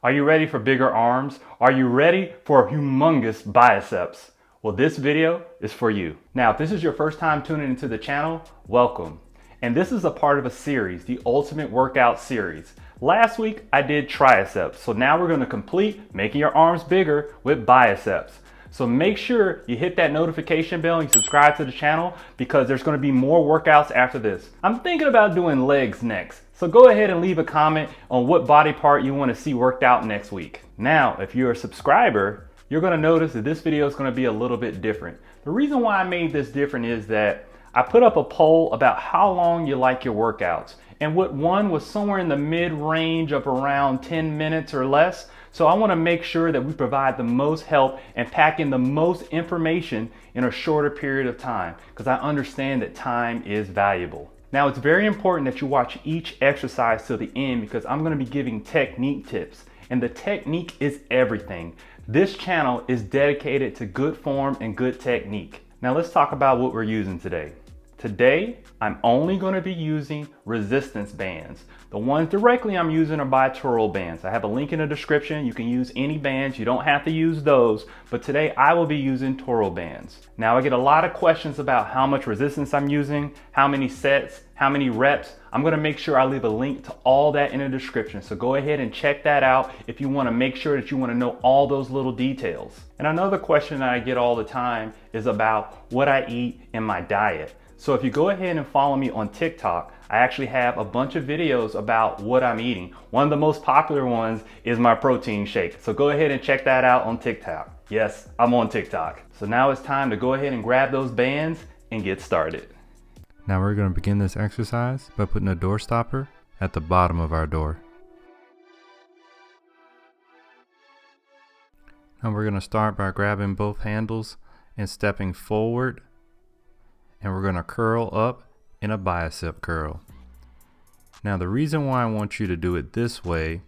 Are you ready for bigger arms? Are you ready for humongous biceps? Well, this video is for you. Now, if this is your first time tuning into the channel, welcome. And this is a part of a series, the Ultimate Workout Series. Last week, I did triceps. So now we're gonna complete making your arms bigger with biceps. So make sure you hit that notification bell and you subscribe to the channel because there's gonna be more workouts after this. I'm thinking about doing legs next. So go ahead and leave a comment on what body part you wanna see worked out next week. Now, if you're a subscriber, you're gonna notice that this video is gonna be a little bit different. The reason why I made this different is that I put up a poll about how long you like your workouts. And what won was somewhere in the mid-range of around 10 minutes or less. So I want to make sure that we provide the most help and pack in the most information in a shorter period of time, because I understand that time is valuable. Now, it's very important that you watch each exercise to the end because I'm going to be giving technique tips, and the technique is everything. This channel is dedicated to good form and good technique. Now let's talk about what we're using today. Today, I'm only going to be using resistance bands. The ones directly I'm using are bi-twirl bands. I have a link in the description. You can use any bands. You don't have to use those, but today I will be using twirl bands. Now I get a lot of questions about how much resistance I'm using, how many sets, how many reps. I'm going to make sure I leave a link to all that in the description. So go ahead and check that out if you want to make sure that you want to know all those little details. And another question that I get all the time is about what I eat in my diet. So if you go ahead and follow me on TikTok, I actually have a bunch of videos about what I'm eating. One of the most popular ones is my protein shake. So go ahead and check that out on TikTok. Yes, I'm on TikTok. So now it's time to go ahead and grab those bands and get started. Now we're going to begin this exercise by putting a door stopper at the bottom of our door. Now we're going to start by grabbing both handles and stepping forward, and we're going to curl up in a bicep curl. Now the reason why I want you to do it this way,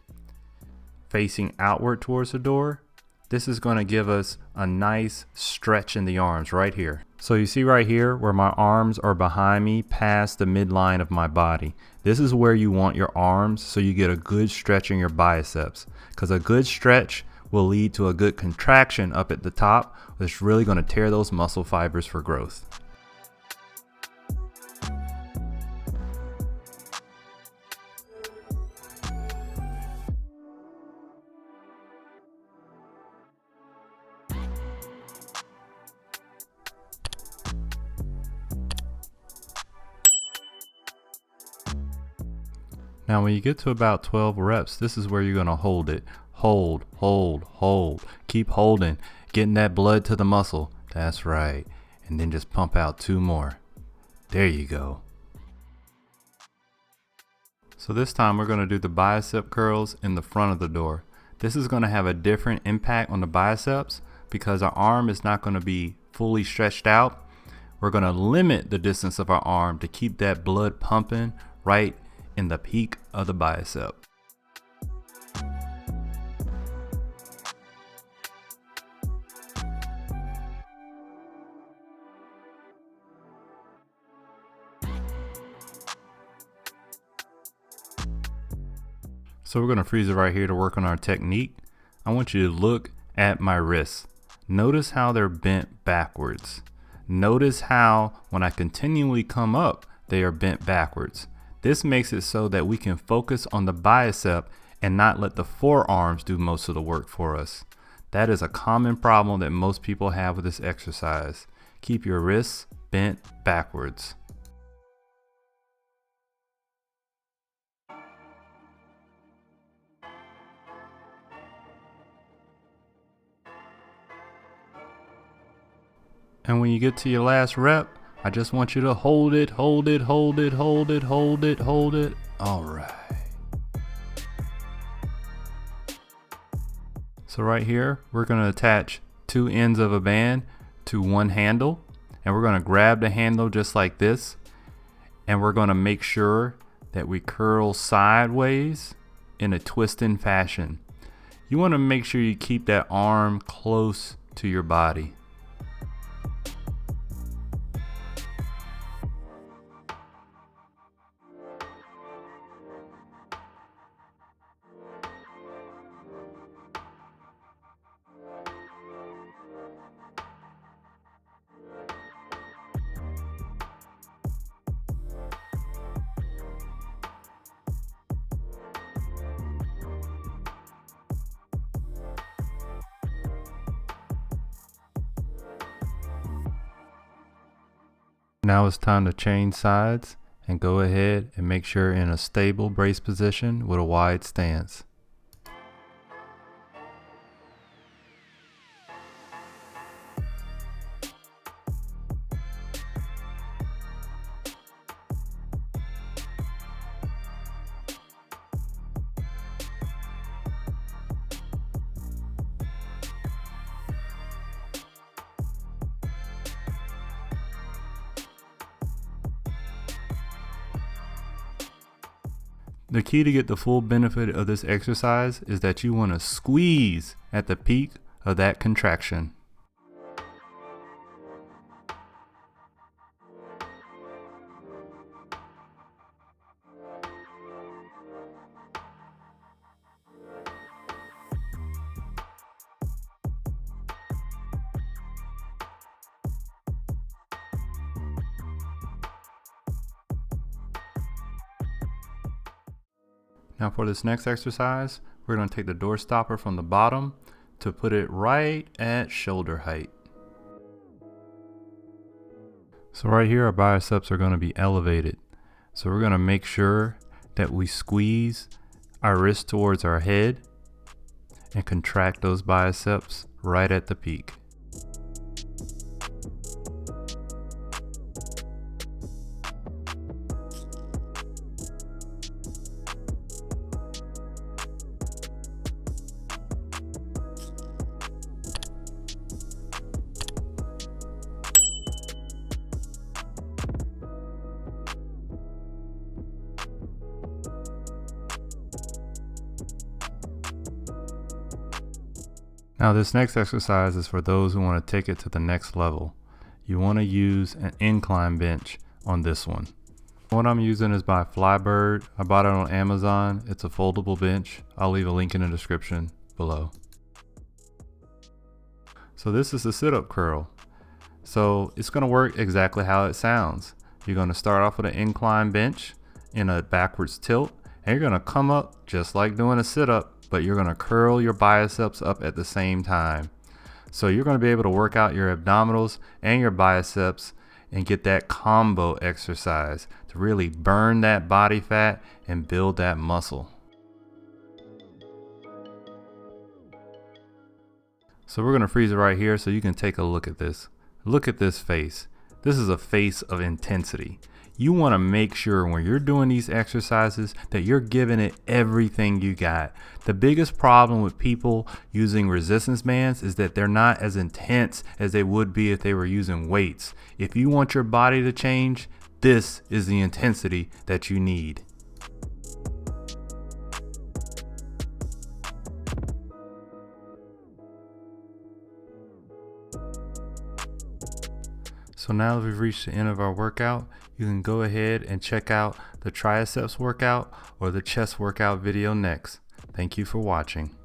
facing outward towards the door, this is going to give us a nice stretch in the arms right here. So you see right here where my arms are behind me past the midline of my body. This is where you want your arms so you get a good stretch in your biceps, because a good stretch will lead to a good contraction up at the top, which is really going to tear those muscle fibers for growth. Now when you get to about 12 reps, this is where you're going to hold it. Hold, hold, hold. Keep holding, getting that blood to the muscle. That's right. And then just pump out 2 more. There you go. So this time we're going to do the bicep curls in the front of the door. This is going to have a different impact on the biceps because our arm is not going to be fully stretched out. We're going to limit the distance of our arm to keep that blood pumping right in the peak of the bicep. So we're going to freeze it right here to work on our technique. I want you to look at my wrists. Notice how they're bent backwards. Notice how when I continually come up, they are bent backwards. This makes it so that we can focus on the bicep and not let the forearms do most of the work for us. That is a common problem that most people have with this exercise. Keep your wrists bent backwards. And when you get to your last rep, I just want you to hold it, hold it, hold it, hold it, hold it, hold it. All right. So right here, we're going to attach 2 ends of a band to one handle, and we're going to grab the handle just like this, and we're going to make sure that we curl sideways in a twisting fashion. You want to make sure you keep that arm close to your body. Now it's time to change sides and go ahead and make sure you're in a stable brace position with a wide stance. The key to get the full benefit of this exercise is that you want to squeeze at the peak of that contraction. Now for this next exercise, we're going to take the door stopper from the bottom to put it right at shoulder height. So right here our biceps are going to be elevated. So we're going to make sure that we squeeze our wrist towards our head and contract those biceps right at the peak. Now this next exercise is for those who want to take it to the next level. You want to use an incline bench on this one. What I'm using is by Flybird. I bought it on Amazon. It's a foldable bench. I'll leave a link in the description below. So this is a sit-up curl. So it's going to work exactly how it sounds. You're going to start off with an incline bench in a backwards tilt, and you're going to come up just like doing a sit-up, but you're going to curl your biceps up at the same time. So you're going to be able to work out your abdominals and your biceps and get that combo exercise to really burn that body fat and build that muscle. So we're going to freeze it right here so you can take a look at this. Look at this face. This is a face of intensity. You want to make sure when you're doing these exercises that you're giving it everything you got. The biggest problem with people using resistance bands is that they're not as intense as they would be if they were using weights. If you want your body to change, this is the intensity that you need. So now that we've reached the end of our workout, you can go ahead and check out the triceps workout or the chest workout video next. Thank you for watching.